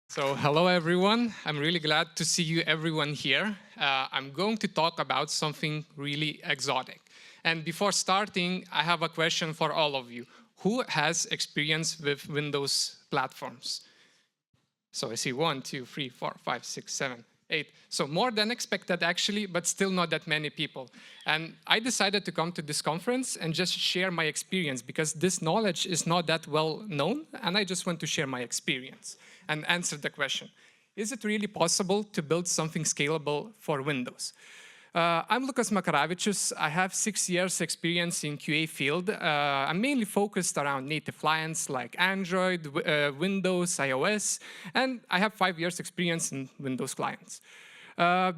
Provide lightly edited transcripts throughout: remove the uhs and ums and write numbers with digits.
So hello everyone, I'm really glad to see you everyone here. I'm going to talk about something really exotic. And before starting, I have a question for all of you. Who has experience with Windows platforms? So I see 1, 2, 3, 4, 5, 6, 7, 8. So more than expected actually, but still not that many people. And I decided to come to this conference and just share my experience because this knowledge is not that well known, and I just want to share my experience and answer the question. Is it really possible to build something scalable for Windows? I'm Lukas Makaravičius. I have 6 years experience in QA field. I'm mainly focused around native clients like Android, Windows, iOS, and I have 5 years experience in Windows clients.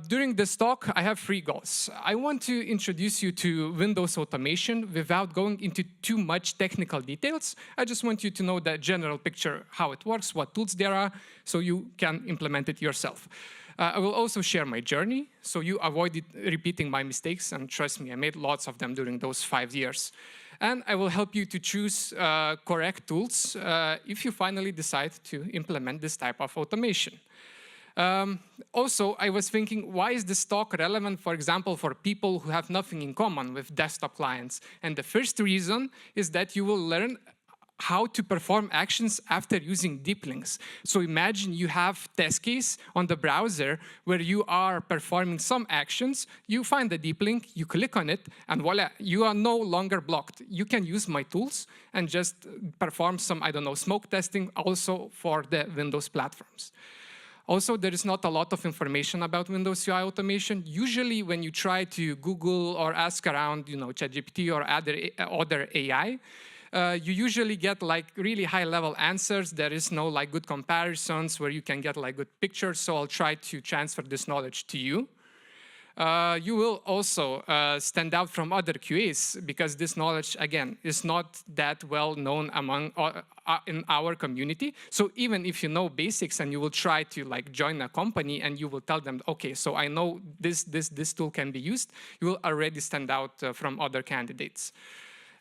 During this talk, I have 3 goals. I want to introduce you to Windows automation without going into too much technical details. I just want you to know the general picture, how it works, what tools there are, so you can implement it yourself. I will also share my journey, so you avoid repeating my mistakes, and trust me, I made lots of them during those 5 years. And I will help you to choose correct tools if you finally decide to implement this type of automation. Also, I was thinking, why is this talk relevant, for example, for people who have nothing in common with desktop clients? And the first reason is that you will learn how to perform actions after using deep links. So imagine you have test case on the browser where you are performing some actions, you find the deep link, you click on it, and voila, you are no longer blocked. You can use my tools and just perform some, I don't know, smoke testing also for the Windows platforms. Also, there is not a lot of information about Windows UI automation. Usually, when you try to Google or ask around, ChatGPT or other AI, you usually get like really high-level answers. There is no like good comparisons where you can get like good pictures. So I'll try to transfer this knowledge to you. You will also stand out from other QAs because this knowledge, again, is not that well known among in our community. So even if you know basics and you will try to like join a company and you will tell them, okay, so I know this tool can be used, you will already stand out from other candidates.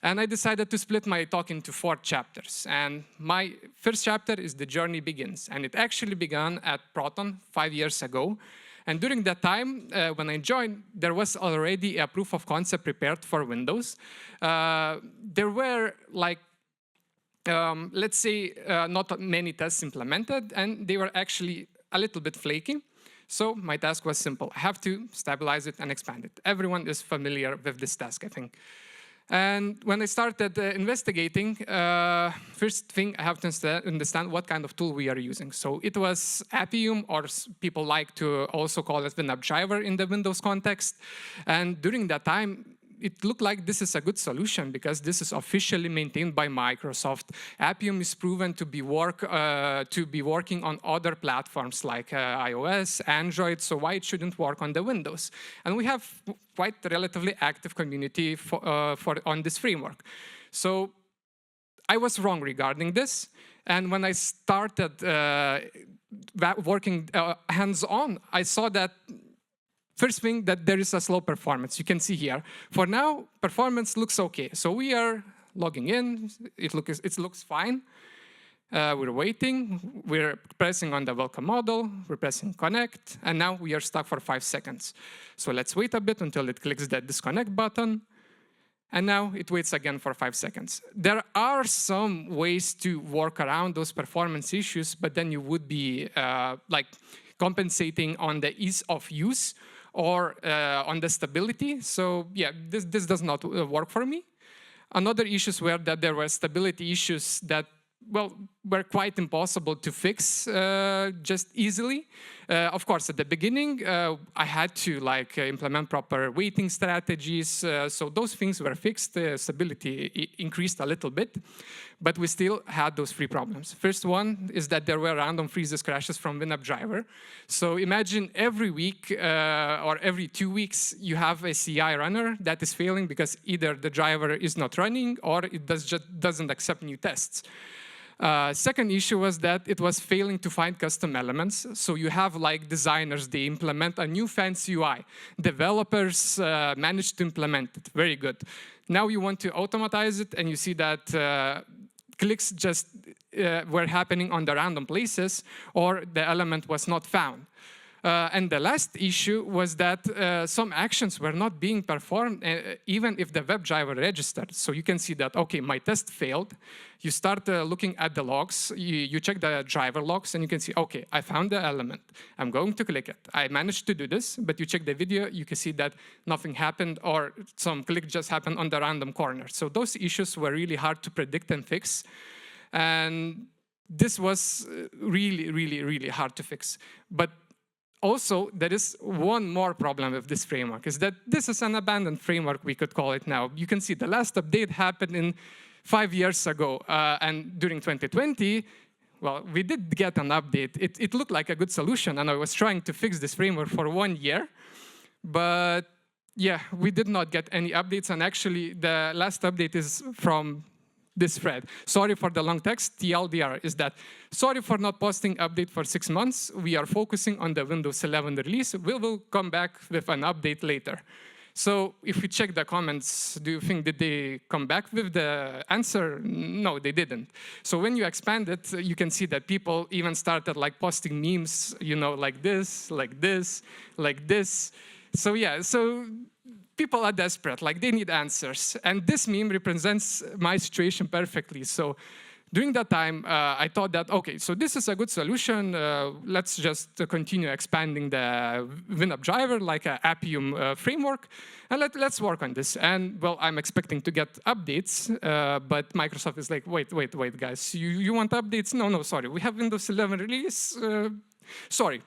And I decided to split my talk into 4 chapters. And my first chapter is The Journey Begins. And it actually began at Proton 5 years ago. And during that time, when I joined, there was already a proof of concept prepared for Windows. There were like, let's say, not many tests implemented, and they were actually a little bit flaky. So my task was simple. I have to stabilize it and expand it. Everyone is familiar with this task, I think. And when I started investigating, first thing I have to understand what kind of tool we are using. So it was Appium, or people like to also call it WinUpDriver in the Windows context. And during that time, it looked like this is a good solution because this is officially maintained by Microsoft. Appium is proven to be working on other platforms like iOS, Android, so why it shouldn't work on the Windows? And we have quite a relatively active community on this framework. So I was wrong regarding this. And when I started working hands-on, I saw that first thing, that there is a slow performance. You can see here. For now, performance looks okay. So we are logging in. It looks fine. We're waiting. We're pressing on the welcome model. We're pressing connect. And now we are stuck for 5 seconds. So let's wait a bit until it clicks that disconnect button. And now it waits again for 5 seconds. There are some ways to work around those performance issues, but then you would be like compensating on the ease of use or on the stability. So yeah, this does not work for me. Another issues were that there were stability issues that, well, were quite impossible to fix just easily. Of course, at the beginning, I had to like implement proper waiting strategies. So those things were fixed. Stability increased a little bit, but we still had those 3 problems. First one is that there were random freezes crashes from WinUpDriver. So imagine every week or every 2 weeks, you have a CI runner that is failing because either the driver is not running or it just doesn't accept new tests. Second issue was that it was failing to find custom elements. So you have like designers, they implement a new fancy UI. Developers managed to implement it, very good. Now you want to automatize it and you see that clicks just were happening on the random places, or the element was not found. And the last issue was that some actions were not being performed even if the WebDriver registered. So you can see that, okay, my test failed. You start looking at the logs, you check the driver logs, and you can see, okay, I found the element. I'm going to click it. I managed to do this, but you check the video, you can see that nothing happened, or some click just happened on the random corner. So those issues were really hard to predict and fix. And this was really, really, really hard to fix. But also, there is one more problem with this framework, is that this is an abandoned framework, we could call it now. You can see the last update happened in 5 years ago, and during 2020, well, we did get an update. It looked like a good solution, and I was trying to fix this framework for 1 year, but yeah, we did not get any updates, and actually, the last update is from this thread. Sorry for the long text. TLDR is that, sorry for not posting update for 6 months. We are focusing on the Windows 11 release. We will come back with an update later. So if we check the comments, do you think did they come back with the answer? No, they didn't. So when you expand it, you can see that people even started like posting memes, you know, like this, like this, like this. So yeah, so people are desperate, like they need answers. And this meme represents my situation perfectly. So during that time, I thought that, okay, so this is a good solution. Let's just continue expanding the WinUpDriver like an Appium framework. And let's work on this. And well, I'm expecting to get updates, but Microsoft is like, wait, guys, you want updates? No, sorry, we have Windows 11 release. Sorry.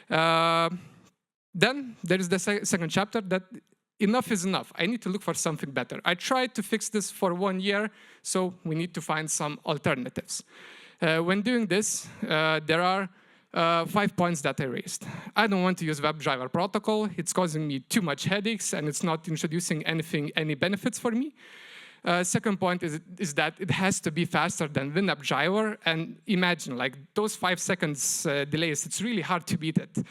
Then there is the second chapter that enough is enough. I need to look for something better. I tried to fix this for 1 year, so we need to find some alternatives. When doing this, there are 5 points that I raised. I don't want to use WebDriver protocol. It's causing me too much headaches, and it's not introducing any benefits for me. Second point is that it has to be faster than WinUpDriver, and imagine, like, those 5 seconds delays, it's really hard to beat it.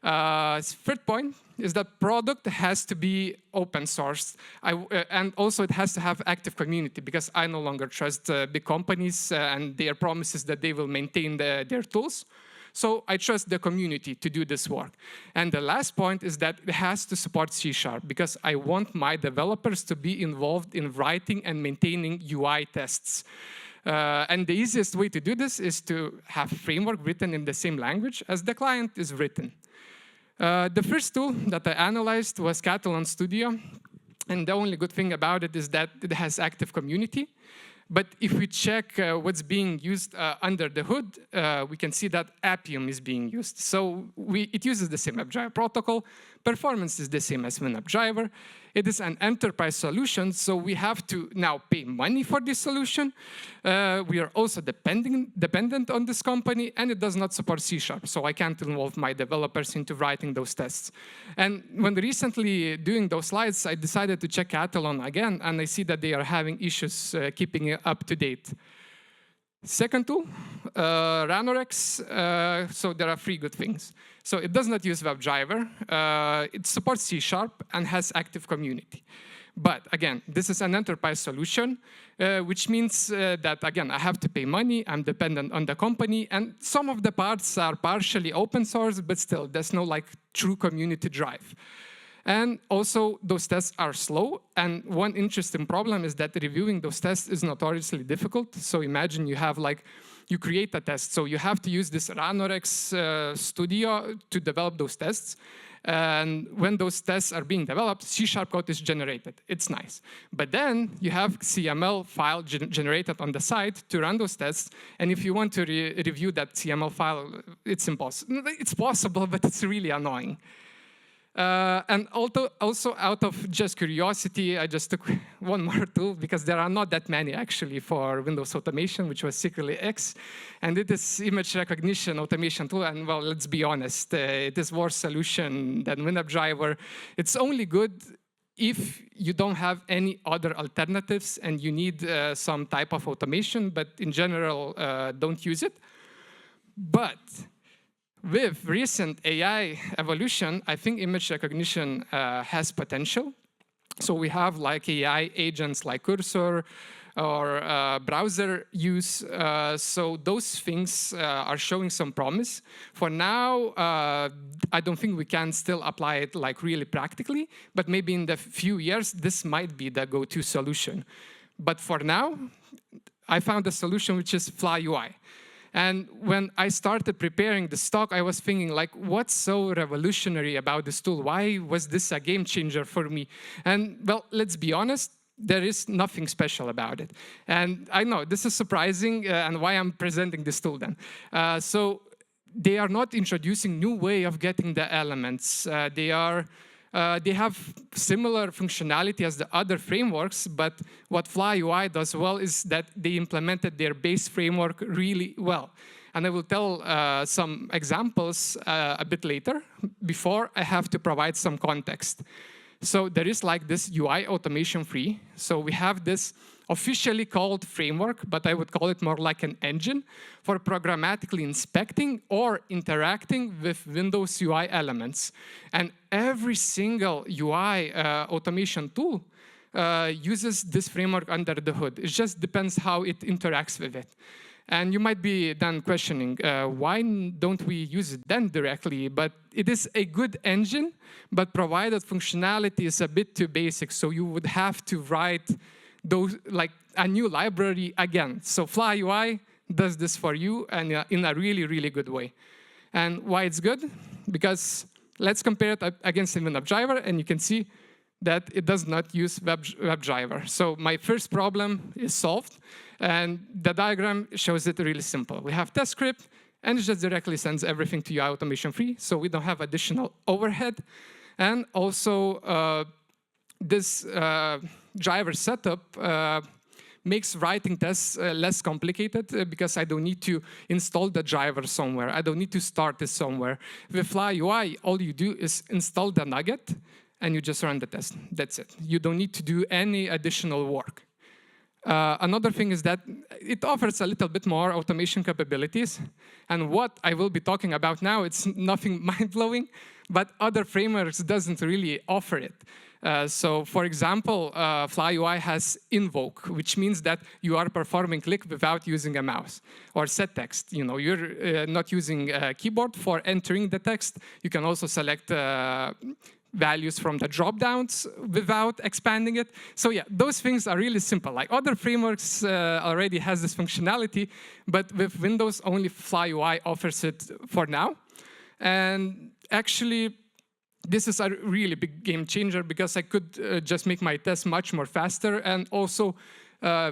Third point is that product has to be open sourced, and also it has to have active community, because I no longer trust big companies and their promises that they will maintain their tools. So I trust the community to do this work. And the last point is that it has to support C#, because I want my developers to be involved in writing and maintaining UI tests. And the easiest way to do this is to have framework written in the same language as the client is written. The first tool that I analyzed was Catalan Studio, and the only good thing about it is that it has active community. But if we check what's being used under the hood, we can see that Appium is being used. So it uses the same WebDriver protocol. Performance is the same as WinUpDriver. It is an enterprise solution, so we have to now pay money for this solution. We are also dependent on this company, and it does not support C#, so I can't involve my developers into writing those tests. And when recently doing those slides, I decided to check Catalan again, and I see that they are having issues keeping it up to date. Second tool, Ranorex. So there are 3 good things. So it does not use WebDriver. It supports C# and has active community. But again, this is an enterprise solution, which means that, again, I have to pay money. I'm dependent on the company. And some of the parts are partially open source, but still, there's no like true community drive. And also, those tests are slow. And one interesting problem is that reviewing those tests is notoriously difficult. So imagine you have like, you create a test. So you have to use this Ranorex Studio to develop those tests. And when those tests are being developed, C# code is generated. It's nice. But then you have CML file generated on the side to run those tests. And if you want to review that CML file, it's impossible. It's possible, but it's really annoying. And also out of just curiosity, I just took one more tool, because there are not that many actually for Windows automation, which was Secretly X. And it is image recognition automation tool. And well, let's be honest, it is worse solution than WinUpDriver. It's only good if you don't have any other alternatives and you need some type of automation, but in general, don't use it. But with recent AI evolution, I think image recognition has potential. So we have like AI agents like Cursor, or browser use. So those things are showing some promise. For now, I don't think we can still apply it like really practically, but maybe in the few years, this might be the go-to solution. But for now, I found a solution which is FlyUI. And when I started preparing this talk, I was thinking, like, what's so revolutionary about this tool? Why was this a game changer for me? And, well, let's be honest, there is nothing special about it. And I know this is surprising, and why I'm presenting this tool then. So they are not introducing new way of getting the elements. They have similar functionality as the other frameworks, but what FlyUI does well is that they implemented their base framework really well. And I will tell some examples a bit later. Before, I have to provide some context. So there is like this UI automation free. So we have this officially called framework, but I would call it more like an engine for programmatically inspecting or interacting with Windows UI elements. And every single UI automation tool uses this framework under the hood. It just depends how it interacts with it. And you might be then questioning, why don't we use it then directly? But it is a good engine, but provided functionality is a bit too basic, so you would have to write those, like a new library again. So FlyUI does this for you, and in a really, really good way. And why it's good? Because let's compare it against even WebDriver, and you can see that it does not use WebDriver. So my first problem is solved, and the diagram shows it really simple. We have test script, and it just directly sends everything to UI automation free, so we don't have additional overhead. And also, this driver setup makes writing tests less complicated because I don't need to install the driver somewhere. I don't need to start this somewhere. With FlyUI, all you do is install the nugget, and you just run the test. That's it. You don't need to do any additional work. Another thing is that it offers a little bit more automation capabilities. And what I will be talking about now, it's nothing mind-blowing, but other frameworks doesn't really offer it. So, for example, FlyUI has invoke, which means that you are performing click without using a mouse, or set text. You know, you're not using a keyboard for entering the text. You can also select values from the drop-downs without expanding it. So yeah, those things are really simple. Like other frameworks already has this functionality, but with Windows, only FlyUI offers it for now. And actually, this is a really big game changer because I could just make my tests much more faster and also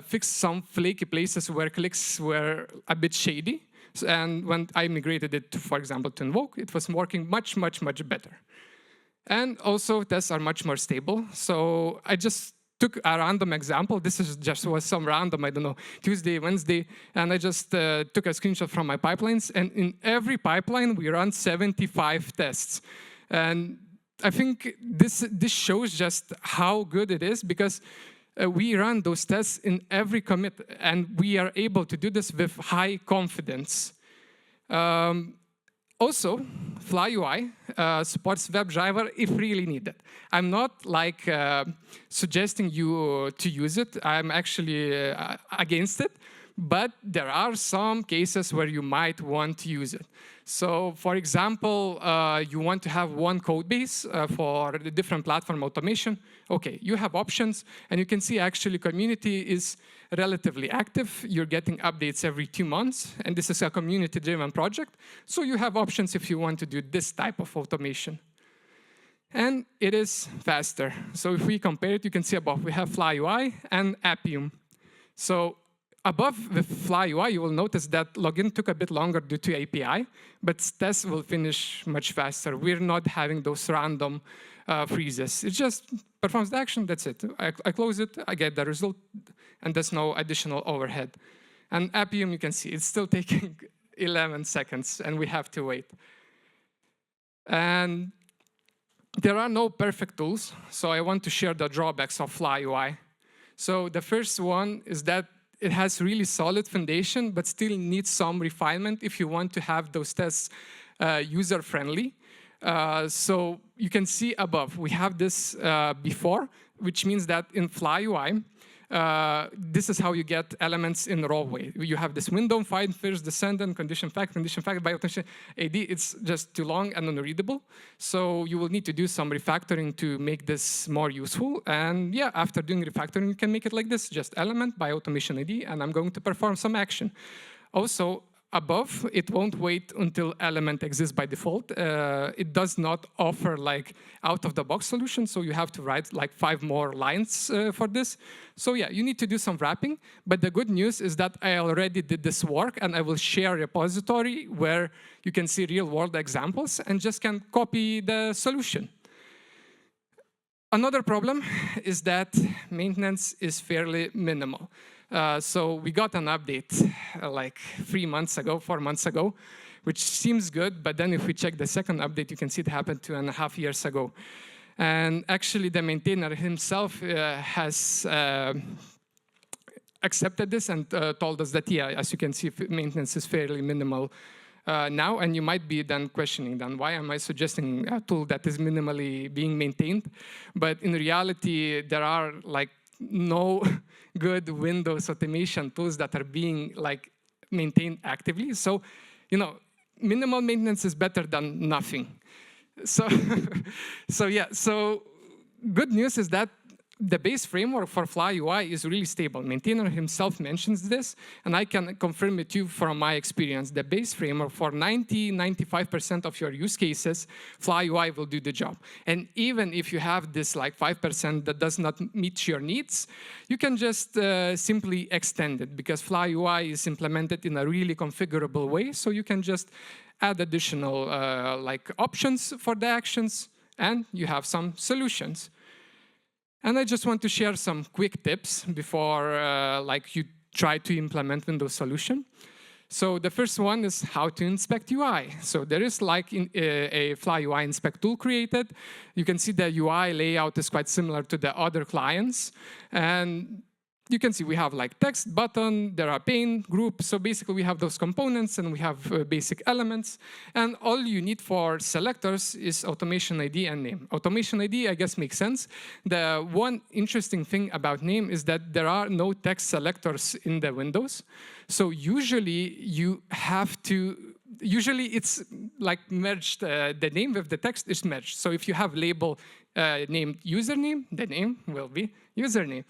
fix some flaky places where clicks were a bit shady. And when I migrated it, for example, to Invoke, it was working much, much, much better. And also, tests are much more stable. So I just took a random example. This is just was some random, I don't know, Tuesday, Wednesday. And I just took a screenshot from my pipelines. And in every pipeline, we run 75 tests. And I think this shows just how good it is because we run those tests in every commit. And we are able to do this with high confidence. Also, FlyUI supports WebDriver if really needed. I'm not like suggesting you to use it. I'm actually against it. But there are some cases where you might want to use it. So, for example, you want to have one code base for the different platform automation. OK, you have options. And you can see actually community is relatively active. You're getting updates every 2 months. And this is a community-driven project. So you have options if you want to do this type of automation. And it is faster. So if we compare it, you can see above we have FlyUI and Appium. So above with FlyUI, you will notice that login took a bit longer due to API, but tests will finish much faster. We're not having those random freezes. It just performs the action, that's it. I close it, I get the result, and there's no additional overhead. And Appium, you can see, it's still taking 11 seconds, and we have to wait. And there are no perfect tools, so I want to share the drawbacks of FlyUI. So the first one is that it has really solid foundation, but still needs some refinement if you want to have those tests user-friendly. So you can see above, we have this before, which means that in FlyUI, this is how you get elements in raw way. You have this window, find first, descendant, condition fact by automation AD. It's just too long and unreadable. So you will need to do some refactoring to make this more useful. And yeah, after doing refactoring, you can make it like this, just element by automation AD, and I'm going to perform some action. Also, above, it won't wait until element exists by default. It does not offer like out-of-the-box solution, so you have to write like 5 more lines for this. So yeah, you need to do some wrapping, but the good news is that I already did this work, and I will share a repository where you can see real-world examples and just can copy the solution. Another problem is that maintenance is fairly minimal. So we got an update like 3 months ago, 4 months ago, which seems good, but then if we check the second update, you can see it happened 2.5 years ago. And actually the maintainer himself has accepted this and told us that, yeah, as you can see, maintenance is fairly minimal now, and you might be then questioning, then why am I suggesting a tool that is minimally being maintained? But in reality, there are like no good Windows automation tools that are being like maintained actively. So, you know, minimal maintenance is better than nothing. So, so good news is that the base framework for Fly UI is really stable. Maintainer himself mentions this, and I can confirm it to you from my experience. The base framework for 95% of your use cases, Fly UI will do the job. And even if you have this like 5% that does not meet your needs, you can just simply extend it, because Fly UI is implemented in a really configurable way. So you can just add additional like options for the actions, and you have some solutions. And I just want to share some quick tips before like you try to implement Windows solution. So the first one is how to inspect UI. So there is like a Fly UI inspect tool created. You can see the UI layout is quite similar to the other clients. And you can see we have like text, button, there are pane, group. So basically we have those components and we have basic elements. And all you need for selectors is automation ID and name. Automation ID, I guess, makes sense. The one interesting thing about name is that there are no text selectors in the Windows. So usually you have to, usually it's like merged, the name with the text is merged. So if you have label named username, the name will be username.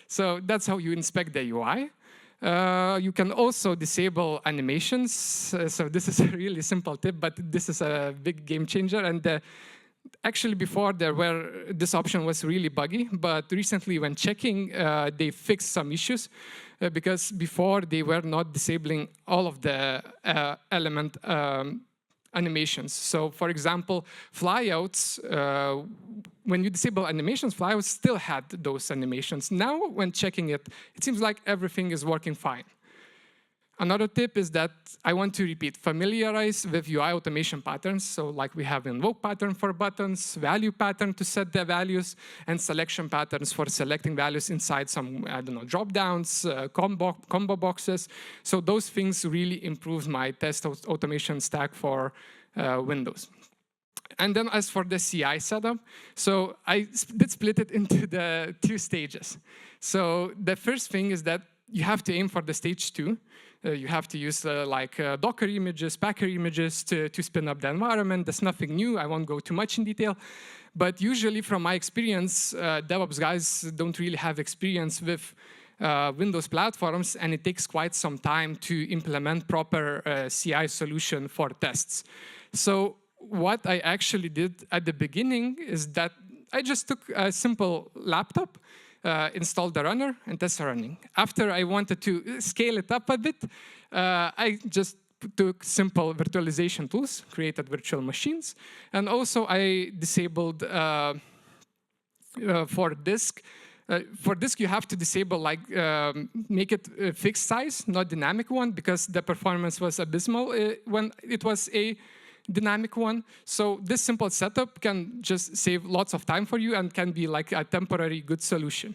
So that's how you inspect the UI. You can also disable animations. So this is a really simple tip, but this is a big game changer. And actually before this option was really buggy, but recently when checking, they fixed some issues because before they were not disabling all of the element animations. So for example, flyouts, when you disable animations, flyouts still had those animations. Now, when checking it, it seems like everything is working fine. Another tip is that I want to repeat, familiarize with UI automation patterns. So like we have invoke pattern for buttons, value pattern to set the values, and selection patterns for selecting values inside some, I don't know, drop-downs, combo boxes. So those things really improve my test automation stack for Windows. And then as for the CI setup, so I did split it into the 2 stages. So the first thing is that you have to aim for the stage 2. You have to use like Docker images, Packer images to spin up the environment. There's nothing new. I won't go too much in detail. But usually from my experience, DevOps guys don't really have experience with Windows platforms, and it takes quite some time to implement proper CI solution for tests. So what I actually did at the beginning is that I just took a simple laptop, installed the runner, and tested running. After I wanted to scale it up a bit, I just took simple virtualization tools, created virtual machines, and also I disabled for disk. For disk, you have to disable, like, make it a fixed size, not dynamic one, because the performance was abysmal when it was a dynamic one. So this simple setup can just save lots of time for you and can be like a temporary good solution.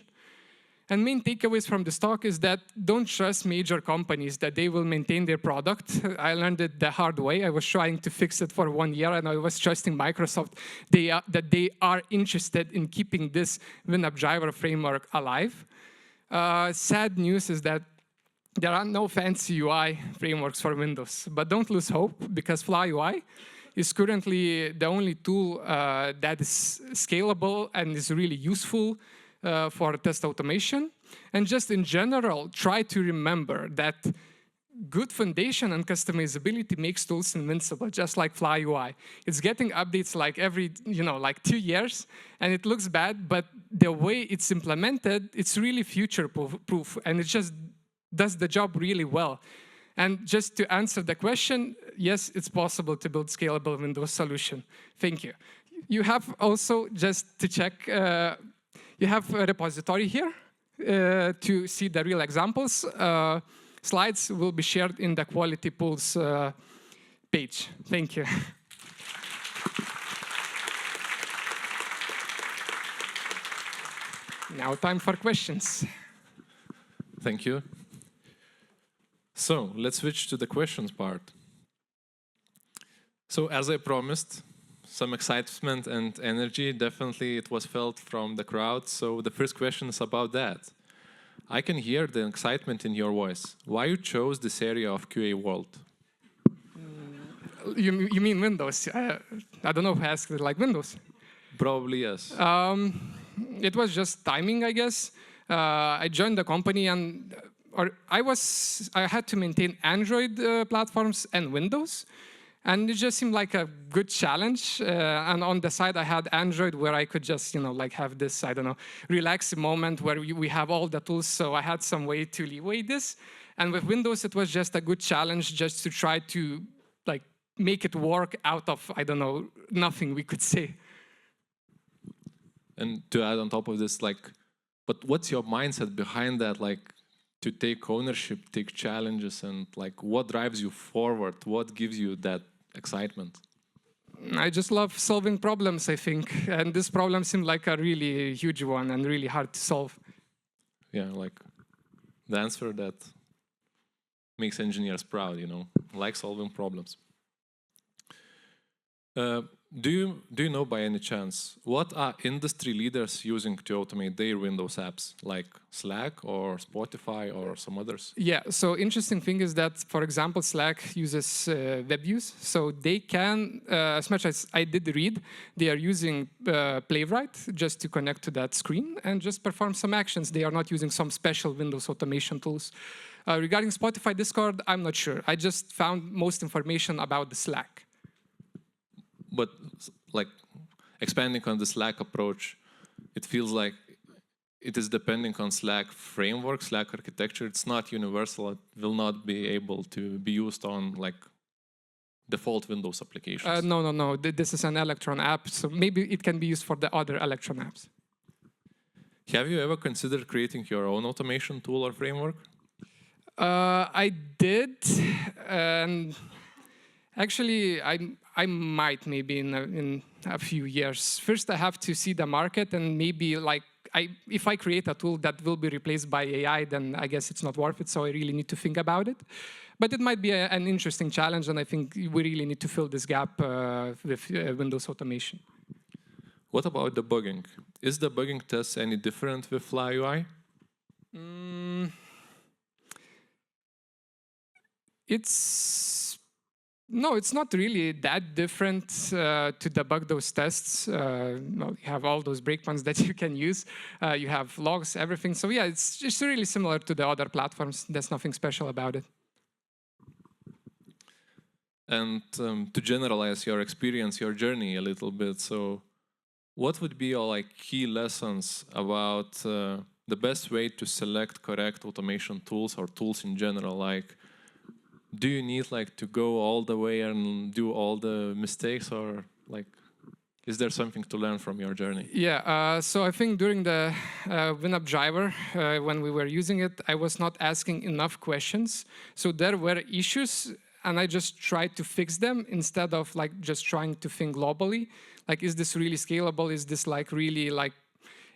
And main takeaways from this talk is that don't trust major companies that they will maintain their product. I learned it the hard way. I was trying to fix it for 1 year, and I was trusting Microsoft that they are interested in keeping this WinUp driver framework alive. Sad news is that there are no fancy UI frameworks for Windows. But don't lose hope, because FlyUI is currently the only tool that is scalable and is really useful for test automation. And just in general, try to remember that good foundation and customizability makes tools invincible, just like FlyUI. It's getting updates like every, like 2 years, and it looks bad, but the way it's implemented, it's really future-proof, and it just does the job really well. And just to answer the question, yes, it's possible to build scalable Windows solution. Thank you. You have also, just to check, you have a repository here to see the real examples. Slides will be shared in the QLTY PULSE page. Thank you. Now time for questions. Thank you. So let's switch to the questions part. So as I promised, some excitement and energy, definitely it was felt from the crowd. So the first question is about that. I can hear the excitement in your voice. Why you chose this area of QA world? You mean Windows? I don't know if I asked it like Windows. Probably yes. It was just timing, I guess. I joined the company and I had to maintain Android platforms and Windows. And it just seemed like a good challenge. And on the side, I had Android where I could just, like have this, I don't know, relaxing moment where we have all the tools. So I had some way to leeway this. And with Windows, it was just a good challenge just to try to like make it work out of, I don't know, nothing we could say. And to add on top of this, like, but what's your mindset behind that? Like, to take ownership, take challenges, and like what drives you forward? What gives you that excitement? I just love solving problems, I think. And this problem seemed like a really huge one and really hard to solve. Yeah, like the answer that makes engineers proud, like solving problems. Do you know by any chance what are industry leaders using to automate their Windows apps, like Slack or Spotify or some others? Yeah, so interesting thing is that, for example, Slack uses web views. So they can, as much as I did read, they are using Playwright just to connect to that screen and just perform some actions. They are not using some special Windows automation tools. Regarding Spotify Discord, I'm not sure. I just found most information about the Slack. But like expanding on the Slack approach, it feels like it is depending on Slack framework, Slack architecture. It's not universal. It will not be able to be used on like default Windows applications. No. This is an Electron app, so maybe it can be used for the other Electron apps. Have you ever considered creating your own automation tool or framework? I did, and actually, I might maybe in a few years. First, I have to see the market, and maybe like if I create a tool that will be replaced by AI, then I guess it's not worth it. So I really need to think about it. But it might be an interesting challenge, and I think we really need to fill this gap with Windows automation. What about debugging? Is debugging test any different with FlyUI? No, it's not really that different to debug those tests. You have all those breakpoints that you can use. You have logs, everything. So yeah, it's just really similar to the other platforms. There's nothing special about it. And to generalize your experience, your journey a little bit, so what would be your key lessons about the best way to select correct automation tools or tools in general? Like, do you need to go all the way and do all the mistakes, or is there something to learn from your journey? Yeah, so I think during the WinUp driver, when we were using it, I was not asking enough questions. So there were issues, and I just tried to fix them instead of just trying to think globally. Is this really scalable? Is this really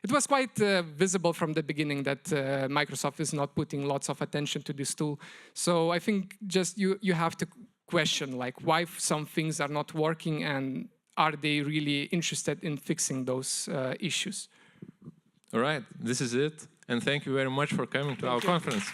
It was quite visible from the beginning that Microsoft is not putting lots of attention to this tool. So I think just you have to question why some things are not working, and are they really interested in fixing those issues? All right, this is it. And thank you very much for coming to our conference.